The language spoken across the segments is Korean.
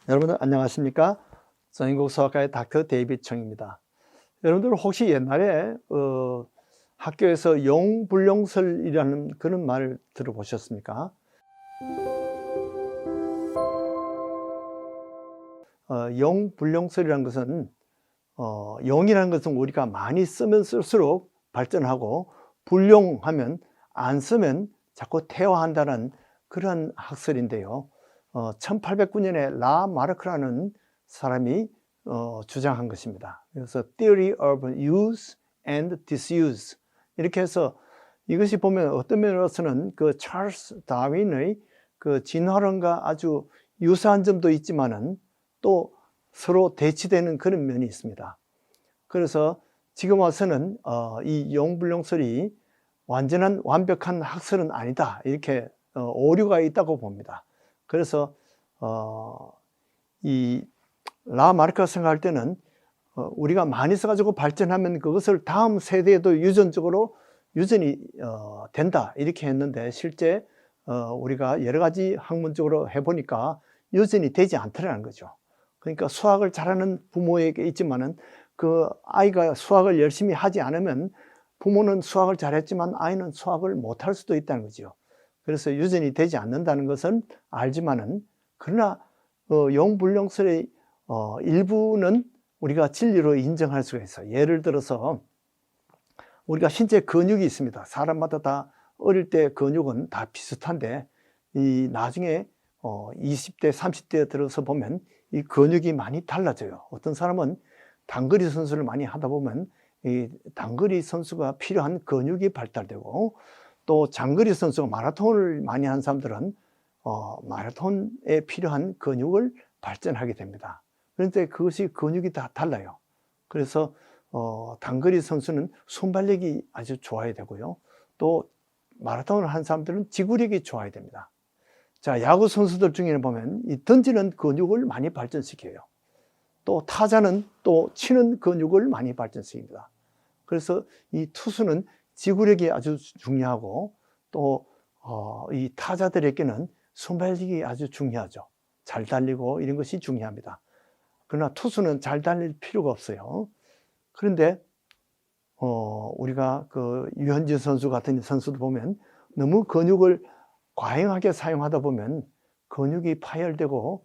여러분들 안녕하십니까? 정인국수학과의 닥터 데이빗 청입니다. 여러분들 혹시 옛날에 학교에서 용불용설이라는 그런 말을 들어보셨습니까? 용불용설이라는 것은 용이라는 것은 우리가 많이 쓰면 쓸수록 발전하고, 불용하면 안 쓰면 자꾸 퇴화한다는 그런 학설인데요. 1809년에 라 마르크라는 사람이 주장한 것입니다. 그래서 Theory of Use and Disuse, 이렇게 해서 이것이 보면 어떤 면으로서는 그 찰스 다윈의 그 진화론과 아주 유사한 점도 있지만은 또 서로 대치되는 그런 면이 있습니다. 그래서 지금 와서는 이 용불용설이 완벽한 학설은 아니다, 이렇게 오류가 있다고 봅니다. 그래서 이 라 마르크가 생각할 때는 우리가 많이 써가지고 발전하면 그것을 다음 세대에도 유전이 된다, 이렇게 했는데, 실제 우리가 여러 가지 학문적으로 해보니까 유전이 되지 않더라는 거죠. 그러니까 수학을 잘하는 부모에게 있지만은 그 아이가 수학을 열심히 하지 않으면 부모는 수학을 잘했지만 아이는 수학을 못할 수도 있다는 거죠. 그래서 유전이 되지 않는다는 것은 알지만은, 그러나 용불용설의 일부는 우리가 진리로 인정할 수가 있어요. 예를 들어서 우리가 신체 근육이 있습니다. 사람마다 다 어릴 때 근육은 다 비슷한데, 이 나중에 20대, 30대에 들어서 보면 이 근육이 많이 달라져요. 어떤 사람은 단거리 선수를 많이 하다 보면 이 단거리 선수가 필요한 근육이 발달되고, 또 장거리 선수가 마라톤을 많이 하는 사람들은 마라톤에 필요한 근육을 발전하게 됩니다. 그런데 그것이 근육이 다 달라요. 그래서 단거리 선수는 순발력이 아주 좋아야 되고요. 또 마라톤을 한 사람들은 지구력이 좋아야 됩니다. 자, 야구 선수들 중에는 보면 이 던지는 근육을 많이 발전시켜요. 또 타자는 또 치는 근육을 많이 발전시킵니다. 그래서 이 투수는 지구력이 아주 중요하고, 또 이 타자들에게는 순발력이 아주 중요하죠. 잘 달리고 이런 것이 중요합니다. 그러나 투수는 잘 달릴 필요가 없어요. 그런데 우리가 그 유현진 선수 같은 선수도 보면 너무 근육을 과잉하게 사용하다 보면 근육이 파열되고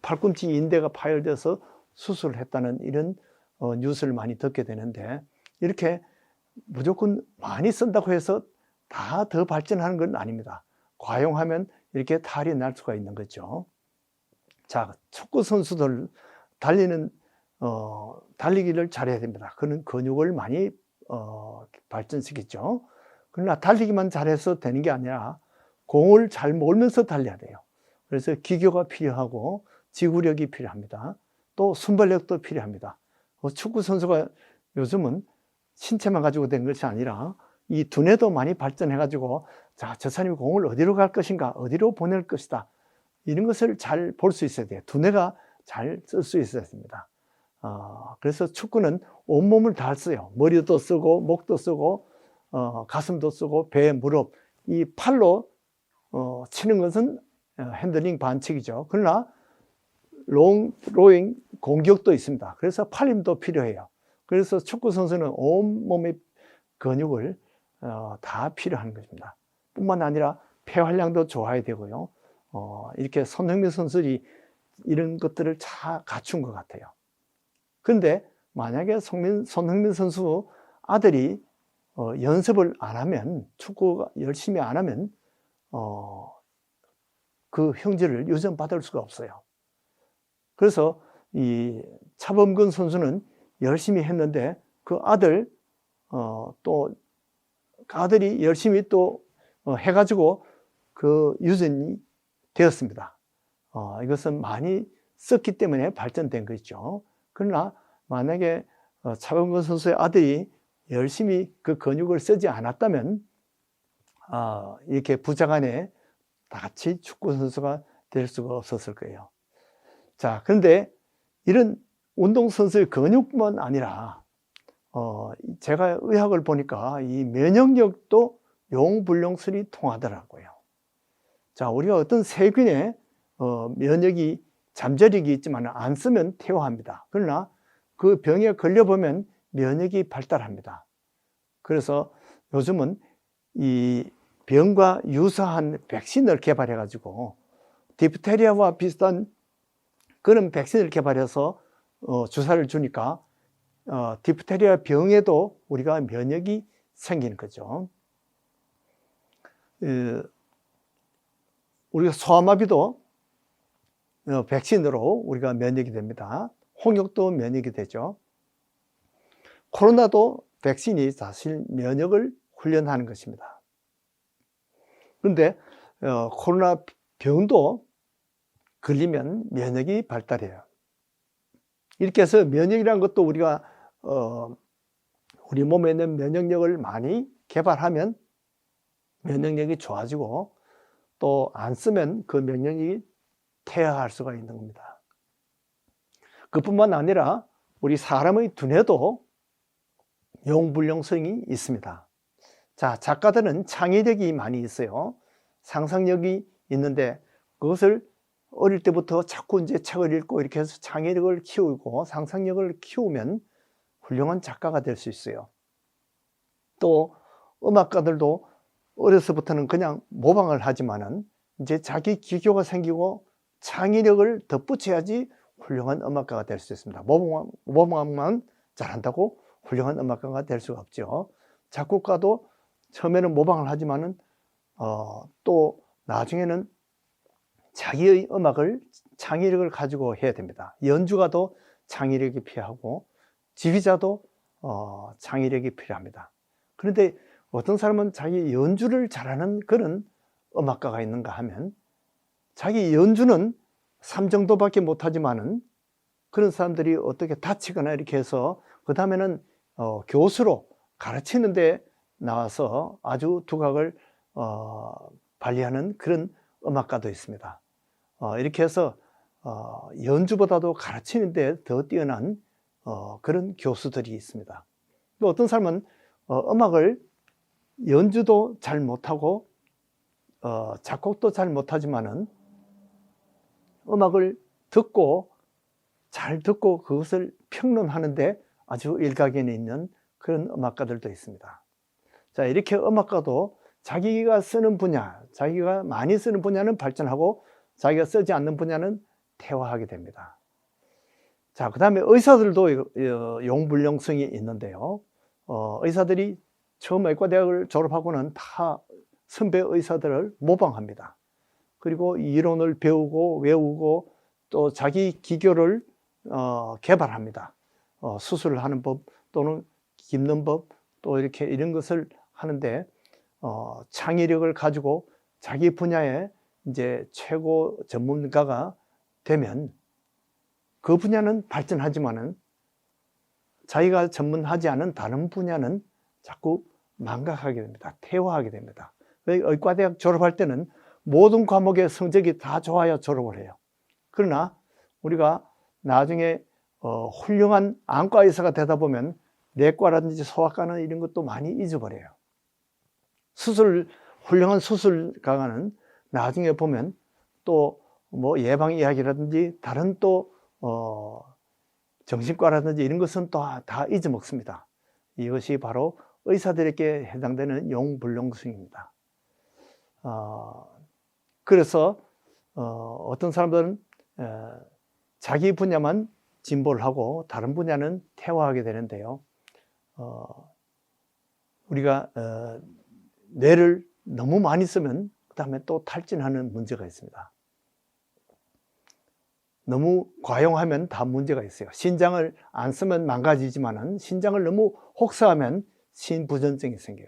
팔꿈치 인대가 파열돼서 수술을 했다는 이런 뉴스를 많이 듣게 되는데, 이렇게 무조건 많이 쓴다고 해서 다 더 발전하는 건 아닙니다. 과용하면 이렇게 탈이 날 수가 있는 거죠. 자, 축구 선수들 달리기를 잘해야 됩니다. 그는 근육을 많이 발전시키죠. 그러나 달리기만 잘해서 되는 게 아니라 공을 잘 몰면서 달려야 돼요. 그래서 기교가 필요하고 지구력이 필요합니다. 또 순발력도 필요합니다. 축구 선수가 요즘은 신체만 가지고 된 것이 아니라 이 두뇌도 많이 발전해 가지고, 자, 저 사람이 공을 어디로 갈 것인가, 어디로 보낼 것이다, 이런 것을 잘 볼 수 있어야 돼요. 두뇌가 잘 쓸 수 있어야 됩니다. 그래서 축구는 온몸을 다 써요. 머리도 쓰고 목도 쓰고 가슴도 쓰고 배, 무릎, 이 팔로 치는 것은 핸들링 반칙이죠. 그러나 로잉 공격도 있습니다. 그래서 팔 힘도 필요해요. 그래서 축구 선수는 온몸의 근육을 다 필요한 것입니다. 뿐만 아니라 폐활량도 좋아야 되고요. 이렇게 손흥민 선수들이 이런 것들을 다 갖춘 것 같아요. 그런데 만약에 손흥민 선수 아들이 연습을 안 하면, 축구 열심히 안 하면 그 형제를 유전받을 수가 없어요. 그래서 이 차범근 선수는 열심히 했는데 그 아들이 열심히 또 해가지고 그 유전이 되었습니다. 이것은 많이 썼기 때문에 발전된 것이죠. 그러나 만약에 차범근 선수의 아들이 열심히 그 근육을 쓰지 않았다면 이렇게 부자간에 다 같이 축구 선수가 될 수가 없었을 거예요. 자, 그런데 이런 운동선수의 근육뿐만 아니라 제가 의학을 보니까 이 면역력도 용불용설이 통하더라고요. 자, 우리가 어떤 세균에 면역이 잠재력이 있지만 안 쓰면 퇴화합니다. 그러나 그 병에 걸려보면 면역이 발달합니다. 그래서 요즘은 이 병과 유사한 백신을 개발해 가지고 디프테리아와 비슷한 그런 백신을 개발해서 주사를 주니까 디프테리아 병에도 우리가 면역이 생기는 거죠. 우리가 소아마비도 백신으로 우리가 면역이 됩니다. 홍역도 면역이 되죠. 코로나도 백신이 사실 면역을 훈련하는 것입니다. 그런데 코로나 병도 걸리면 면역이 발달해요. 이렇게 해서 면역이라는 것도 우리가 우리 몸에 있는 면역력을 많이 개발하면 면역력이 좋아지고 또 안 쓰면 그 면역력이 퇴화할 수가 있는 겁니다. 그뿐만 아니라 우리 사람의 두뇌도 용불용성이 있습니다. 자, 작가들은 창의력이 많이 있어요. 상상력이 있는데 그것을 어릴 때부터 자꾸 이제 책을 읽고 이렇게 해서 창의력을 키우고 상상력을 키우면 훌륭한 작가가 될 수 있어요. 또 음악가들도 어려서부터는 그냥 모방을 하지만은 이제 자기 기교가 생기고 창의력을 덧붙여야지 훌륭한 음악가가 될 수 있습니다. 모방만 잘한다고 훌륭한 음악가가 될 수가 없죠. 작곡가도 처음에는 모방을 하지만은 또 나중에는 자기의 음악을 창의력을 가지고 해야 됩니다. 연주가도 창의력이 필요하고 지휘자도 창의력이 필요합니다. 그런데 어떤 사람은 자기 연주를 잘하는 그런 음악가가 있는가 하면 자기 연주는 3 정도밖에 못하지만은 그런 사람들이 어떻게 다치거나 이렇게 해서 그 다음에는 교수로 가르치는 데 나와서 아주 두각을 발휘하는 그런 음악가도 있습니다. 이렇게 해서 연주보다도 가르치는 데 더 뛰어난 그런 교수들이 있습니다. 또 어떤 사람은 음악을 연주도 잘 못하고 작곡도 잘 못하지만은 음악을 잘 듣고 그것을 평론하는데 아주 일가견이 있는 그런 음악가들도 있습니다. 자, 이렇게 음악가도 자기가 쓰는 분야, 자기가 많이 쓰는 분야는 발전하고 자기가 쓰지 않는 분야는 퇴화하게 됩니다. 자, 그 다음에 의사들도 용불용성이 있는데요. 의사들이 처음 의과대학을 졸업하고는 다 선배 의사들을 모방합니다. 그리고 이론을 배우고 외우고 또 자기 기교를 개발합니다. 수술을 하는 법 또는 깁는 법 또 이런 것을 하는데 창의력을 가지고 자기 분야에 이제 최고 전문가가 되면 그 분야는 발전하지만은 자기가 전문하지 않은 다른 분야는 자꾸 망각하게 됩니다. 퇴화하게 됩니다. 의과대학 졸업할 때는 모든 과목의 성적이 다 좋아야 졸업을 해요. 그러나 우리가 나중에 훌륭한 안과 의사가 되다 보면 내과라든지 소아과는 이런 것도 많이 잊어버려요. 훌륭한 수술가는 나중에 보면 또 뭐 예방의학이라든지 다른 또 정신과라든지 이런 것은 또 다 잊어먹습니다. 이것이 바로 의사들에게 해당되는 용불용성입니다. 그래서 어떤 사람들은 자기 분야만 진보를 하고 다른 분야는 퇴화하게 되는데요. 우리가 뇌를 너무 많이 쓰면 그 다음에 또 탈진하는 문제가 있습니다. 너무 과용하면 다 문제가 있어요. 신장을 안 쓰면 망가지지만은 신장을 너무 혹사하면 신부전증이 생겨요.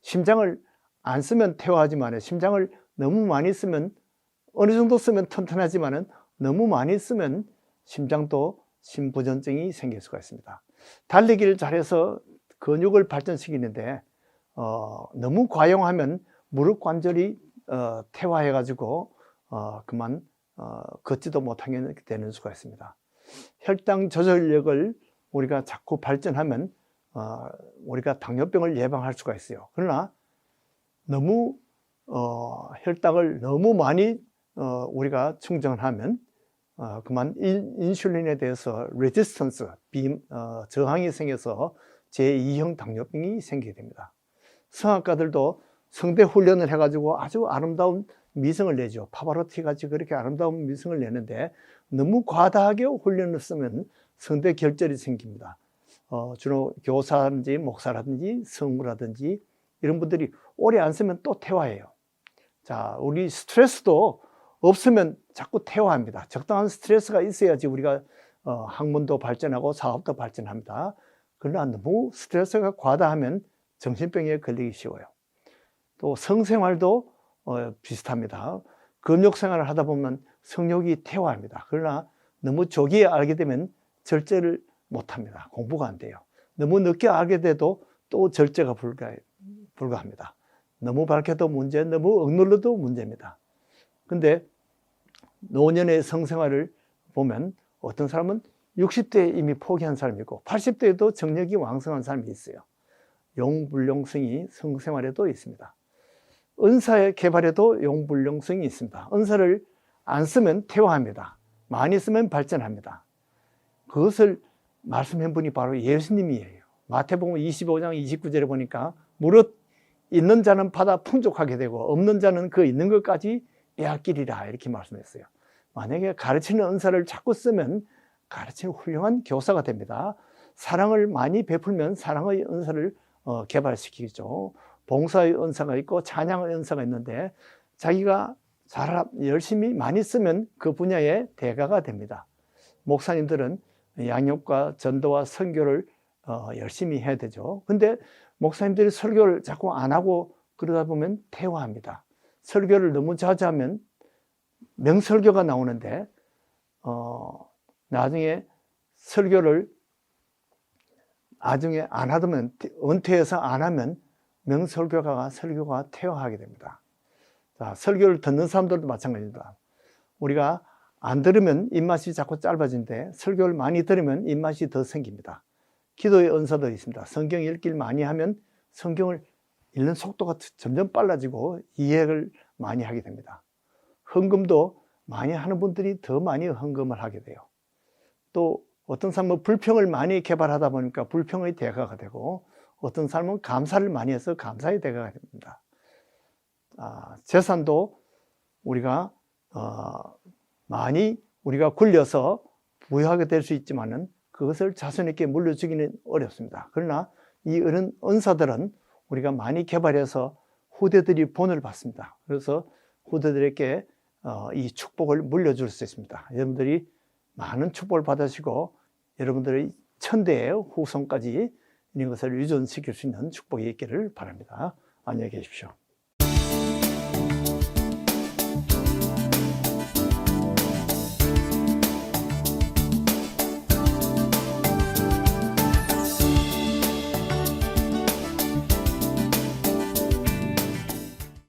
심장을 안 쓰면 퇴화하지만 심장을 너무 많이 쓰면 어느 정도 쓰면 튼튼하지만은 너무 많이 쓰면 심장도 신부전증이 생길 수가 있습니다. 달리기를 잘해서 근육을 발전시키는데 너무 과용하면 무릎 관절이 퇴화해 가지고 그만 걷지도 못하게 되는 수가 있습니다. 혈당 조절력을 우리가 자꾸 발전하면 우리가 당뇨병을 예방할 수가 있어요. 그러나 혈당을 너무 많이 우리가 충전하면 그만 인슐린에 대해서 레지스턴스, 저항이 생겨서 제2형 당뇨병이 생기게 됩니다. 성악가들도 성대 훈련을 해가지고 아주 아름다운 미성을 내죠. 파바로티 같이 그렇게 아름다운 미성을 내는데 너무 과다하게 훈련을 쓰면 성대 결절이 생깁니다. 주로 교사라든지 목사라든지 성우라든지 이런 분들이 오래 안 쓰면 또 퇴화해요. 자, 우리 스트레스도 없으면 자꾸 퇴화합니다. 적당한 스트레스가 있어야지 우리가 학문도 발전하고 사업도 발전합니다. 그러나 너무 스트레스가 과다하면 정신병에 걸리기 쉬워요. 또 성생활도 비슷합니다. 금욕 생활을 하다 보면 성욕이 퇴화합니다. 그러나 너무 조기에 알게 되면 절제를 못합니다. 공부가 안 돼요. 너무 늦게 알게 돼도 또 절제가 불가합니다. 너무 밝혀도 문제, 너무 억눌러도 문제입니다. 근데 노년의 성생활을 보면 어떤 사람은 60대에 이미 포기한 사람이 있고 80대에도 정력이 왕성한 사람이 있어요. 용불용성이 성생활에도 있습니다. 은사의 개발에도 용불용성이 있습니다. 은사를 안 쓰면 퇴화합니다. 많이 쓰면 발전합니다. 그것을 말씀한 분이 바로 예수님이에요. 마태복음 25장 29절에 보니까 무릇 있는 자는 받아 풍족하게 되고 없는 자는 그 있는 것까지 빼앗기리라 이렇게 말씀했어요. 만약에 가르치는 은사를 자꾸 쓰면 가르치는 훌륭한 교사가 됩니다. 사랑을 많이 베풀면 사랑의 은사를 개발시키죠. 봉사의 은사가 있고 찬양의 은사가 있는데 자기가 열심히 많이 쓰면 그 분야의 대가가 됩니다. 목사님들은 양육과 전도와 선교를 열심히 해야 되죠. 근데 목사님들이 설교를 자꾸 안 하고 그러다 보면 퇴화합니다. 설교를 너무 자주 하면 명설교가 나오는데 나중에 설교를 나중에 안 하면 은퇴해서 안 하면 명설교가 설교가 퇴화하게 됩니다. 자, 설교를 듣는 사람들도 마찬가지입니다. 우리가 안 들으면 입맛이 자꾸 짧아지는데 설교를 많이 들으면 입맛이 더 생깁니다. 기도의 은사도 있습니다. 성경 읽기를 많이 하면 성경을 읽는 속도가 점점 빨라지고 이해를 많이 하게 됩니다. 헌금도 많이 하는 분들이 더 많이 헌금을 하게 돼요. 또 어떤 사람은 불평을 많이 개발하다 보니까 불평의 대가가 되고 어떤 사람은 감사를 많이 해서 감사의 대가가 됩니다. 재산도 우리가 많이 우리가 굴려서 부유하게 될 수 있지만은 그것을 자손에게 물려주기는 어렵습니다. 그러나 이 은사들은 우리가 많이 개발해서 후대들이 본을 받습니다. 그래서 후대들에게 이 축복을 물려줄 수 있습니다. 여러분들이 많은 축복을 받으시고 여러분들의 천대의 후손까지 이런 것을 유전시킬 수 있는 축복이 있기를 바랍니다. 안녕히 계십시오.